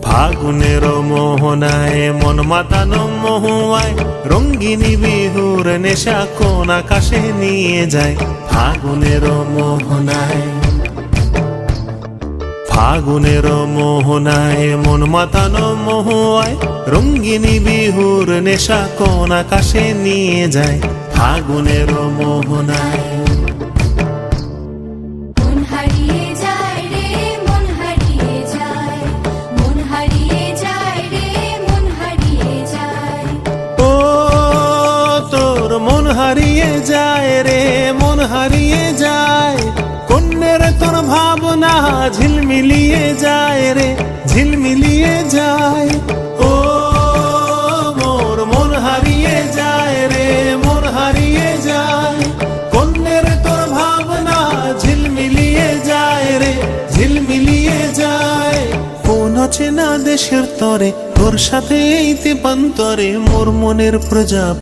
ফাগুনের মোহনায় মন মাতানো মহুয়ায় রঙ্গিনী বিহুর নেশা কোন আকাশে নিয়ে যায়। ফাগুনের মোহনায়, ফাগুনের মোহনায় মন মাতানো মহুয়ায় রঙ্গিনী বিহুর নেশা কোন আকাশে নিয়ে যায়। ফাগুনের মোহনায় হারিয়ে যায় রে, মন হারিয়ে যায়। কন্যের তোর ভাবনা ঝিলমিলিয়ে যায় রে, ঝিলমিলিয়ে যায়। ও মোর মন হারিয়ে যায় রে, মন হারিয়ে যায়। কন্যের তোর ভাবনা ঝিলমিলিয়ে যায় রে, ঝিলমিলিয়ে যায়। কোন চেনা দেশের তরে তোর সাথে এই তেপান্তরে মোর মনের প্রজা